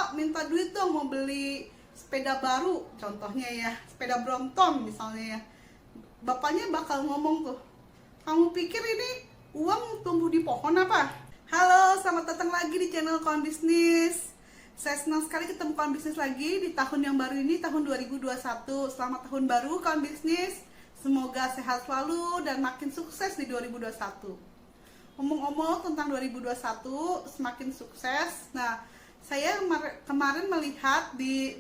Pak minta duit dong mau beli sepeda baru, contohnya ya, sepeda Brompton misalnya ya. Bapaknya bakal ngomong tuh, kamu pikir ini uang tumbuh di pohon apa? Halo, selamat datang lagi di channel Kawan Bisnis. Saya senang sekali ketemu Kawan Bisnis lagi di tahun yang baru ini, tahun 2021. Selamat tahun baru Kawan Bisnis. Semoga sehat selalu dan makin sukses di 2021. Ngomong-ngomong tentang 2021, semakin sukses. Nah, saya kemarin melihat di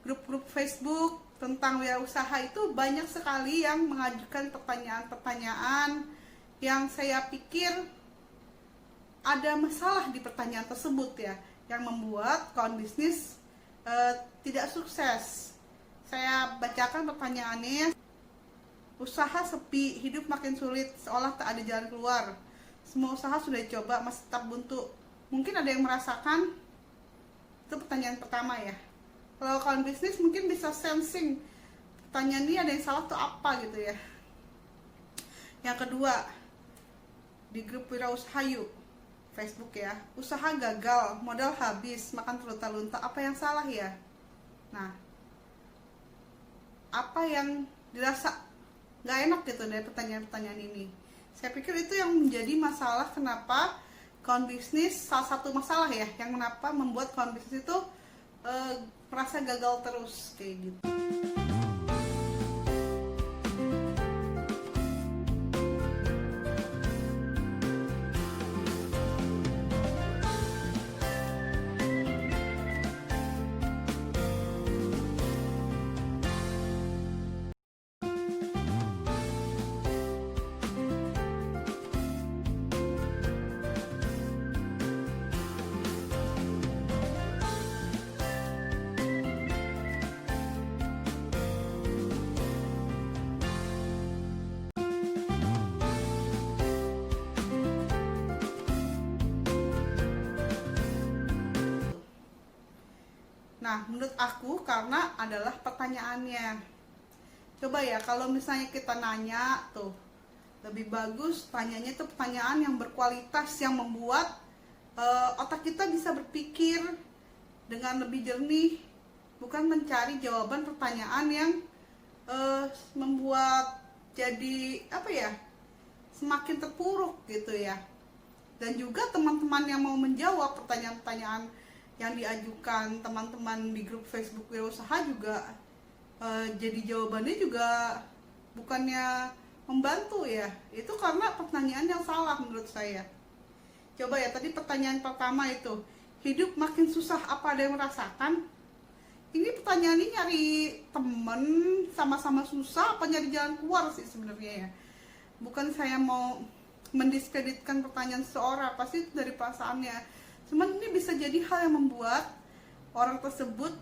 grup-grup Facebook tentang wirausaha itu banyak sekali yang mengajukan pertanyaan-pertanyaan yang saya pikir ada masalah di pertanyaan tersebut ya, yang membuat kawan bisnis tidak sukses. Saya bacakan pertanyaannya. Usaha sepi, hidup makin sulit, seolah tak ada jalan keluar. Semua usaha sudah dicoba, masih tetap buntu. Mungkin ada yang merasakan. Itu pertanyaan pertama ya. Kalau kawan bisnis mungkin bisa sensing pertanyaan ini ada yang salah atau apa gitu ya. Yang kedua, di grup wirausaha yuk Facebook ya, usaha gagal, modal habis, makan terlunta-lunta, apa yang salah ya? Nah, apa yang dirasa nggak enak gitu dari pertanyaan-pertanyaan ini? Saya pikir itu yang menjadi masalah kenapa kawan bisnis, salah satu masalah ya, yang kenapa membuat kawan bisnis itu merasa gagal terus kayak gitu. Nah, menurut aku karena adalah pertanyaannya. Coba ya, kalau misalnya kita nanya tuh, lebih bagus tanyanya tuh pertanyaan yang berkualitas, yang membuat otak kita bisa berpikir dengan lebih jernih, bukan mencari jawaban pertanyaan yang membuat jadi apa ya, semakin terpuruk gitu ya. Dan juga teman-teman yang mau menjawab pertanyaan-pertanyaan yang diajukan teman-teman di grup Facebook wirausaha juga jadi jawabannya juga bukannya membantu ya. Itu karena pertanyaan yang salah menurut saya. Coba ya, tadi pertanyaan pertama itu, hidup makin susah, apa ada yang merasakan? Ini pertanyaan ini nyari temen, sama-sama susah apa nyari jalan keluar sih sebenarnya ya. Bukan saya mau mendiskreditkan pertanyaan seseorang, pasti itu dari perasaannya. Cuman ini bisa jadi hal yang membuat orang tersebut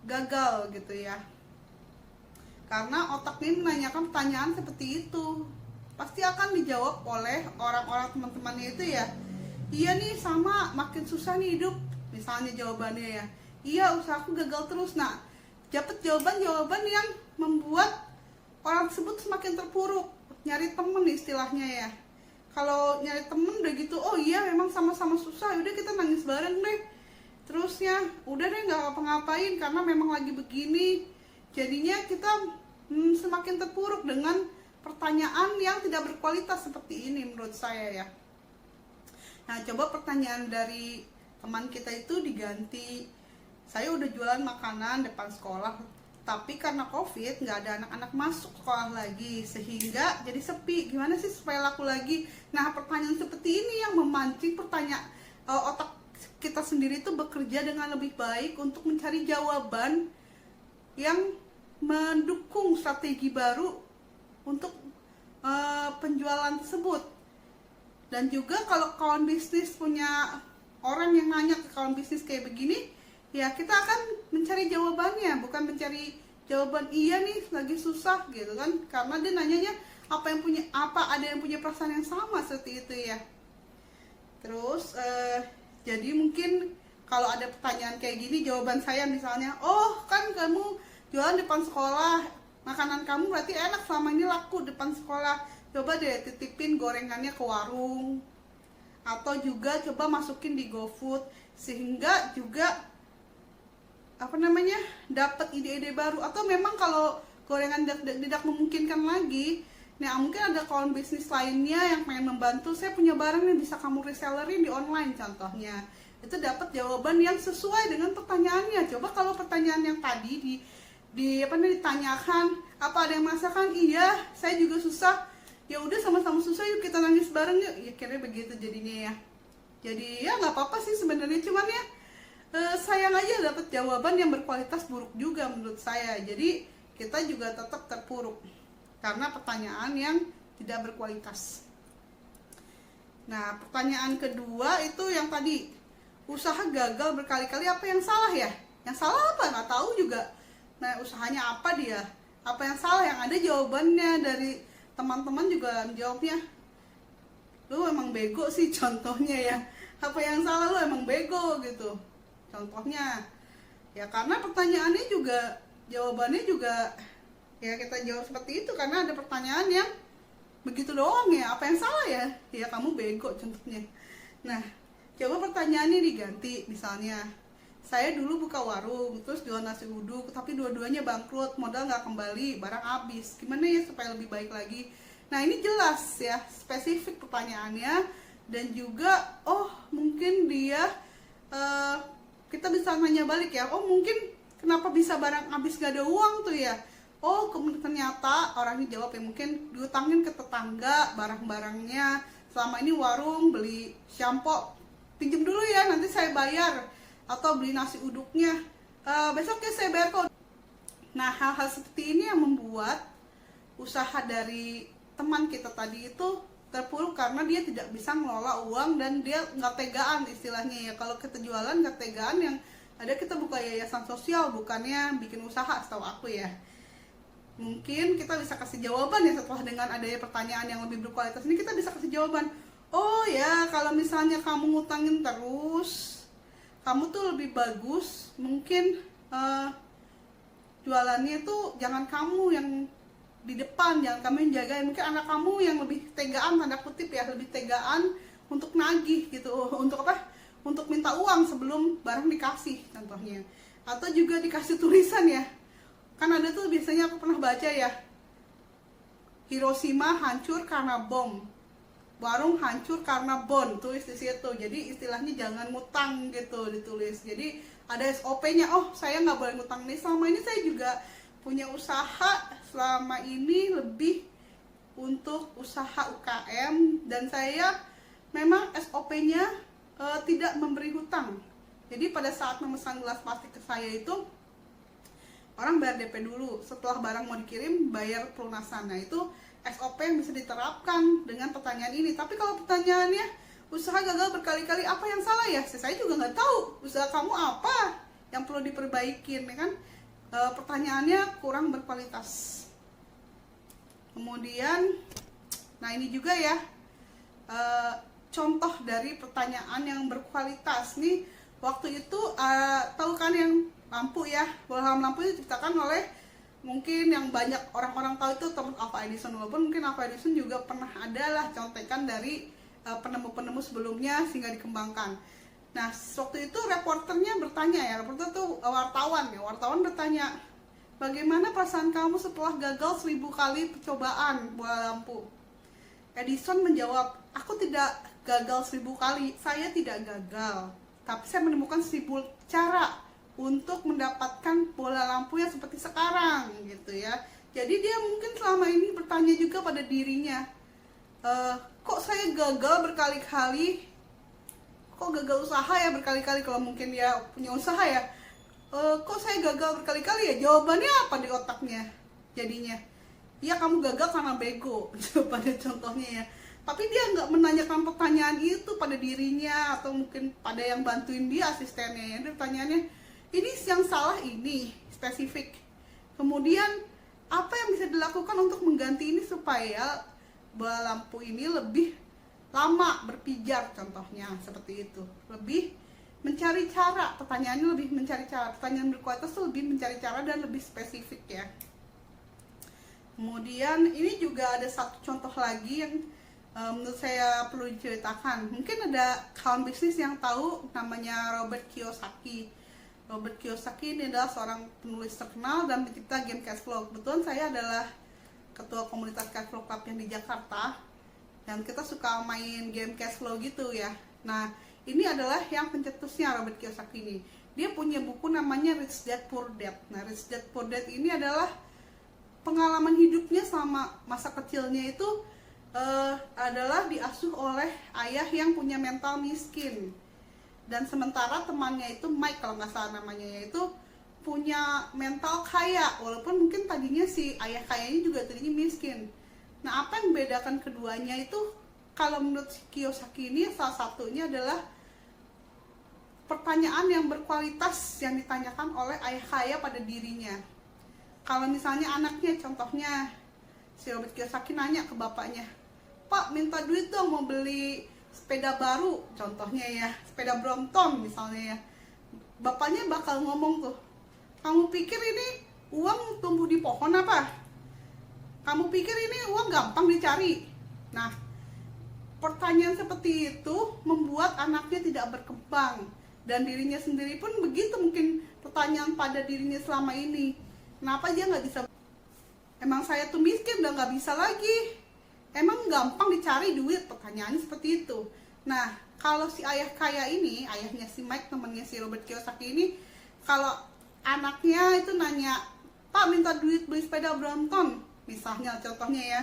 gagal gitu ya. Karena otak ini menanyakan pertanyaan seperti itu, pasti akan dijawab oleh orang-orang teman-temannya itu ya. Iya nih, sama, makin susah nih hidup, misalnya jawabannya ya. Iya, usahaku gagal terus. Nah, dapat jawaban-jawaban yang membuat orang tersebut semakin terpuruk. Nyari temen istilahnya ya. Kalau nyari temen udah gitu, oh iya memang sama-sama susah, udah kita nangis bareng deh. Terusnya, udah deh nggak ngapa-ngapain karena memang lagi begini. Jadinya kita semakin terpuruk dengan pertanyaan yang tidak berkualitas seperti ini menurut saya ya. Nah, coba pertanyaan dari teman kita itu diganti. Saya udah jualan makanan depan sekolah, tapi karena COVID nggak ada anak-anak masuk sekolah lagi, sehingga jadi sepi. Gimana sih supaya laku lagi? Nah, pertanyaan seperti ini yang memancing otak kita sendiri itu bekerja dengan lebih baik untuk mencari jawaban yang mendukung strategi baru untuk penjualan tersebut. Dan juga kalau kawan bisnis punya orang yang nanya ke kawan bisnis kayak begini, ya kita akan mencari jawabannya, bukan mencari jawaban iya nih lagi susah gitu kan. Karena dia nanyanya ada yang punya perasaan yang sama seperti itu ya. Terus jadi mungkin kalau ada pertanyaan kayak gini, jawaban saya misalnya, oh kan kamu jualan depan sekolah, makanan kamu berarti enak, selama ini laku depan sekolah, coba deh titipin gorengannya ke warung, atau juga coba masukin di GoFood, sehingga juga apa namanya, dapat ide-ide baru, atau memang kalau gorengan tidak memungkinkan lagi, nah mungkin ada kawan bisnis lainnya yang pengen membantu, saya punya barang yang bisa kamu resellerin di online contohnya, itu dapat jawaban yang sesuai dengan pertanyaannya. Coba kalau pertanyaan yang tadi ditanyakan apa ada yang merasakan, iya saya juga susah, ya udah sama-sama susah yuk kita nangis bareng yuk, ya kira begitu jadinya ya. Jadi ya nggak apa-apa sih sebenarnya, cuman ya sayang aja dapat jawaban yang berkualitas buruk juga menurut saya. Jadi kita juga tetap terpuruk karena pertanyaan yang tidak berkualitas. Nah, pertanyaan kedua itu yang tadi, usaha gagal berkali-kali, apa yang salah ya? Yang salah apa? Nggak tahu juga. Nah, usahanya apa dia? Apa yang salah? Yang ada jawabannya dari teman-teman juga jawabnya, lu emang bego sih contohnya ya. Apa yang salah, lu emang bego gitu contohnya ya, karena pertanyaannya juga, jawabannya juga ya kita jawab seperti itu karena ada pertanyaan yang begitu doang ya. Apa yang salah ya? Ya kamu bego contohnya. Nah, coba pertanyaannya diganti, misalnya saya dulu buka warung terus jual nasi uduk tapi dua-duanya bangkrut, modal nggak kembali, barang habis, gimana ya supaya lebih baik lagi? Nah, ini jelas ya, spesifik pertanyaannya, dan juga oh mungkin dia kita bisa nanya balik ya, oh mungkin kenapa bisa barang habis gak ada uang tuh ya. Oh ternyata orangnya jawab ya, mungkin diutangin ke tetangga barang-barangnya, selama ini warung beli shampoo, pinjem dulu ya nanti saya bayar, atau beli nasi uduknya besoknya saya bayar kok. Nah, hal-hal seperti ini yang membuat usaha dari teman kita tadi itu terpuruk karena dia tidak bisa ngelola uang dan dia nggak tegaan istilahnya ya. Kalau kita jualan nggak tegaan, yang ada kita buka yayasan sosial bukannya bikin usaha, setahu aku ya. Mungkin kita bisa kasih jawaban ya setelah dengan adanya pertanyaan yang lebih berkualitas ini, kita bisa kasih jawaban. Oh ya, kalau misalnya kamu ngutangin terus, kamu tuh lebih bagus mungkin jualannya tuh jangan kamu yang di depan, jangan kamu yang jagain, mungkin anak kamu yang lebih tegaan, tanda kutip ya, lebih tegaan untuk nagih gitu, untuk apa, untuk minta uang sebelum barang dikasih contohnya. Atau juga dikasih tulisan ya, kan ada tuh biasanya aku pernah baca ya, Hiroshima hancur karena bom, warung hancur karena bon, tulis di situ. Jadi istilahnya jangan ngutang gitu ditulis. Jadi ada SOP-nya, oh saya nggak boleh ngutang nih. Selama ini saya juga punya usaha, selama ini lebih untuk usaha UKM, dan saya memang SOP-nya tidak memberi hutang. Jadi pada saat memesan gelas plastik ke saya itu, orang bayar DP dulu, setelah barang mau dikirim bayar pelunasan. Nah, itu SOP yang bisa diterapkan dengan pertanyaan ini. Tapi kalau pertanyaannya usaha gagal berkali-kali, apa yang salah ya? Saya juga nggak tahu usaha kamu apa yang perlu diperbaikin, ya kan? Pertanyaannya kurang berkualitas. Kemudian, nah ini juga ya, contoh dari pertanyaan yang berkualitas nih. Waktu itu tahu kan yang lampu ya, bola lampu itu diciptakan oleh, mungkin yang banyak orang-orang tahu itu Thomas Alva Edison, walaupun mungkin Alva Edison juga pernah ada lah contekan dari penemu-penemu sebelumnya sehingga dikembangkan. Nah, waktu itu reporternya bertanya ya, reporter itu wartawan ya, wartawan bertanya, bagaimana perasaan kamu setelah gagal 1000 kali percobaan bola lampu? Edison menjawab, aku tidak gagal 1000 kali, saya tidak gagal, tapi saya menemukan 1000 cara untuk mendapatkan bola lampu yang seperti sekarang gitu ya. Jadi dia mungkin selama ini bertanya juga pada dirinya, kok saya gagal berkali-kali, kok gagal usaha ya berkali-kali, kalau mungkin dia punya usaha ya, kok saya gagal berkali-kali ya, jawabannya apa di otaknya jadinya? Ya kamu gagal karena bego pada contohnya ya. Tapi dia nggak menanyakan pertanyaan itu pada dirinya atau mungkin pada yang bantuin dia, asistennya ya. Dia pertanyaannya, ini yang salah ini spesifik, kemudian apa yang bisa dilakukan untuk mengganti ini supaya bola lampu ini lebih lama berpijar contohnya, seperti itu. Lebih mencari cara, pertanyaannya lebih mencari cara, pertanyaan berkualitas itu lebih mencari cara dan lebih spesifik ya. Kemudian ini juga ada satu contoh lagi yang menurut saya perlu diceritakan. Mungkin ada kawan bisnis yang tahu namanya Robert Kiyosaki. Robert Kiyosaki ini adalah seorang penulis terkenal dan pencipta game cash flow. Kebetulan saya adalah ketua komunitas cash flow club yang di Jakarta, dan kita suka main game cash flow gitu ya. Nah, ini adalah yang pencetusnya Robert Kiyosaki ini. Dia punya buku namanya Rich Dad Poor Dad. Nah, Rich Dad Poor Dad ini adalah pengalaman hidupnya selama masa kecilnya itu adalah diasuh oleh ayah yang punya mental miskin. Dan sementara temannya itu Mike, kalau nggak salah namanya, yaitu punya mental kaya, walaupun mungkin tadinya si ayah kayanya juga tadinya miskin. Nah, apa yang membedakan keduanya itu, kalau menurut Kiyosaki ini salah satunya adalah pertanyaan yang berkualitas yang ditanyakan oleh ayah kaya pada dirinya. Kalau misalnya anaknya, contohnya si Robert Kiyosaki nanya ke bapaknya, "Pak, minta duit dong mau beli sepeda baru," contohnya ya, sepeda Brompton misalnya ya. Bapaknya bakal ngomong tuh, "Kamu pikir ini uang tumbuh di pohon apa? Kamu pikir ini uang gampang dicari?" Nah, pertanyaan seperti itu membuat anaknya tidak berkembang, dan dirinya sendiri pun begitu. Mungkin pertanyaan pada dirinya selama ini, kenapa dia nggak bisa, emang saya tuh miskin udah nggak bisa lagi, emang gampang dicari duit, pertanyaannya seperti itu. Nah, kalau si ayah kaya ini, ayahnya si Mike, temannya si Robert Kiyosaki ini, kalau anaknya itu nanya, "Pak, minta duit beli sepeda Brompton," misalnya contohnya ya,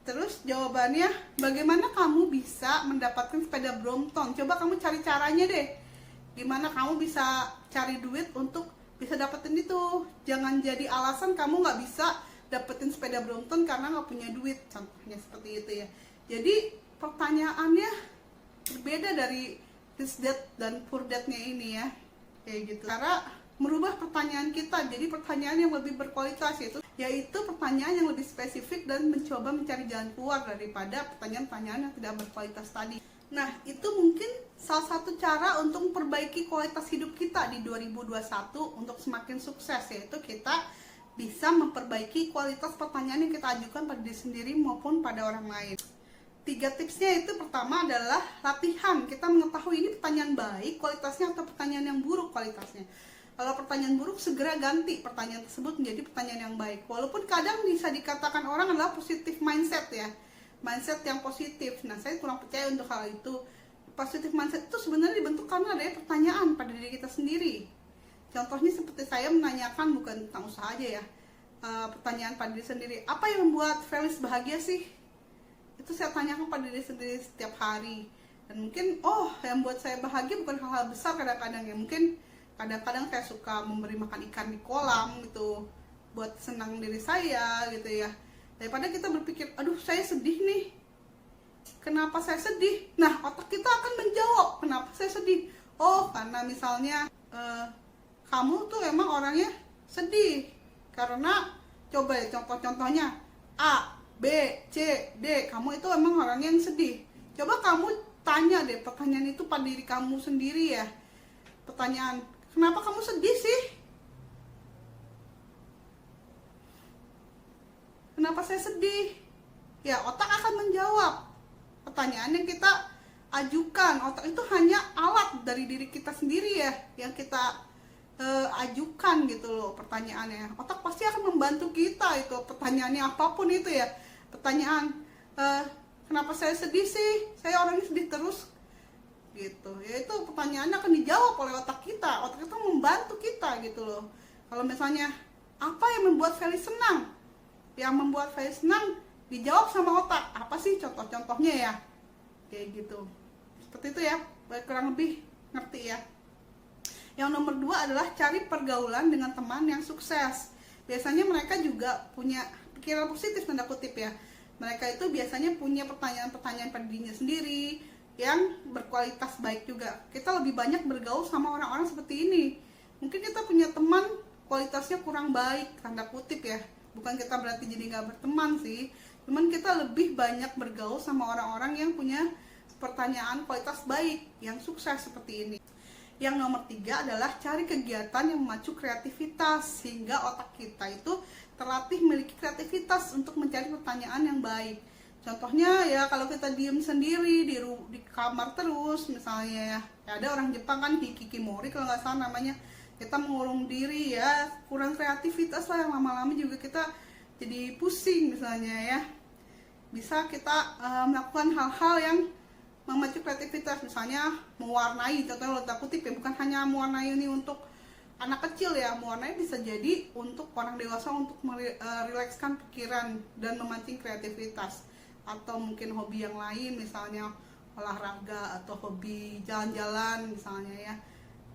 terus jawabannya, "Bagaimana kamu bisa mendapatkan sepeda Brompton? Coba kamu cari caranya deh. Gimana kamu bisa cari duit untuk bisa dapetin itu? Jangan jadi alasan kamu nggak bisa dapetin sepeda Brompton karena nggak punya duit," contohnya seperti itu ya. Jadi pertanyaannya berbeda dari Rich Dad dan Poor Dad-nya ini ya, kayak gitu. Cara merubah pertanyaan kita jadi pertanyaan yang lebih berkualitas, yaitu pertanyaan yang lebih spesifik dan mencoba mencari jalan keluar daripada pertanyaan-pertanyaan yang tidak berkualitas tadi. Nah, itu mungkin salah satu cara untuk memperbaiki kualitas hidup kita di 2021 untuk semakin sukses, yaitu kita bisa memperbaiki kualitas pertanyaan yang kita ajukan pada diri sendiri maupun pada orang lain. 3 tipsnya itu, pertama adalah latihan. Kita mengetahui ini pertanyaan baik kualitasnya atau pertanyaan yang buruk kualitasnya. Kalau pertanyaan buruk, segera ganti pertanyaan tersebut menjadi pertanyaan yang baik. Walaupun kadang bisa dikatakan orang adalah positif mindset ya, mindset yang positif. Nah, saya kurang percaya untuk hal itu. Positif mindset itu sebenarnya dibentuk karena ada pertanyaan pada diri kita sendiri. Contohnya seperti saya menanyakan, bukan tentang usaha aja ya, pertanyaan pada diri sendiri, "Apa yang membuat Felis bahagia sih?" Itu saya tanyakan pada diri sendiri setiap hari. Dan mungkin, yang buat saya bahagia bukan hal-hal besar kadang-kadang ya. Mungkin kadang-kadang saya suka memberi makan ikan di kolam gitu, buat senang diri saya gitu ya. Daripada kita berpikir, "Aduh, saya sedih nih, kenapa saya sedih?" Nah, otak kita akan menjawab, kenapa saya sedih. Oh, karena misalnya kamu tuh emang orangnya sedih karena, coba ya contoh-contohnya, A, B, C, D, kamu itu emang orangnya yang sedih. Coba kamu tanya deh pertanyaan itu pada diri kamu sendiri ya. Pertanyaan, "Kenapa kamu sedih sih? Kenapa saya sedih?" Ya, otak akan menjawab pertanyaan yang kita ajukan. Otak itu hanya alat dari diri kita sendiri ya, yang kita ajukan gitu loh pertanyaannya. Otak pasti akan membantu kita itu, pertanyaannya apapun itu ya. Pertanyaan, "Kenapa saya sedih sih? Saya orangnya sedih terus," gitu. Ya, itu pertanyaannya akan dijawab oleh otak kita. Otak itu membantu kita gitu loh. Kalau misalnya, "Apa yang membuat Felis senang?" Yang membuat Felis senang dijawab sama otak. Apa sih contoh-contohnya ya? Kayak gitu. Seperti itu ya, kurang lebih ngerti ya. Yang nomor 2 adalah cari pergaulan dengan teman yang sukses. Biasanya mereka juga punya pikiran positif, tanda kutip ya. Mereka itu biasanya punya pertanyaan-pertanyaan pada dirinya sendiri yang berkualitas baik juga. Kita lebih banyak bergaul sama orang-orang seperti ini. Mungkin kita punya teman kualitasnya kurang baik, tanda kutip ya. Bukan kita berarti jadi nggak berteman sih. Cuman kita lebih banyak bergaul sama orang-orang yang punya pertanyaan kualitas baik, yang sukses seperti ini. Yang nomor 3 adalah cari kegiatan yang memacu kreativitas, sehingga otak kita itu terlatih memiliki kreativitas untuk mencari pertanyaan yang baik. Contohnya ya, kalau kita diem sendiri di kamar terus misalnya ya, Ya, ada orang Jepang kan hikikomori kalau nggak salah namanya, kita mengurung diri ya, kurang kreativitas lah, yang lama-lama juga kita jadi pusing misalnya ya. Bisa kita melakukan hal-hal yang memacu kreativitas, misalnya mewarnai, contohnya letak kutip ya, bukan hanya mewarnai ini untuk anak kecil ya, mewarnai bisa jadi untuk orang dewasa untuk merilekskan pikiran dan memancing kreativitas, atau mungkin hobi yang lain misalnya olahraga atau hobi jalan-jalan misalnya ya.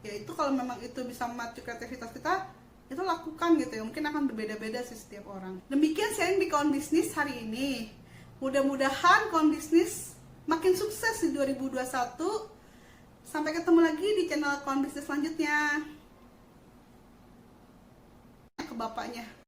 Ya itu kalau memang itu bisa memacu kreativitas kita, itu lakukan gitu ya, mungkin akan berbeda-beda sih setiap orang. Demikian sharing di Kawan Bisnis hari ini, mudah-mudahan Kawan Bisnis makin sukses di 2021. Sampai ketemu lagi di channel Kawan Bisnis selanjutnya. Ke bapaknya.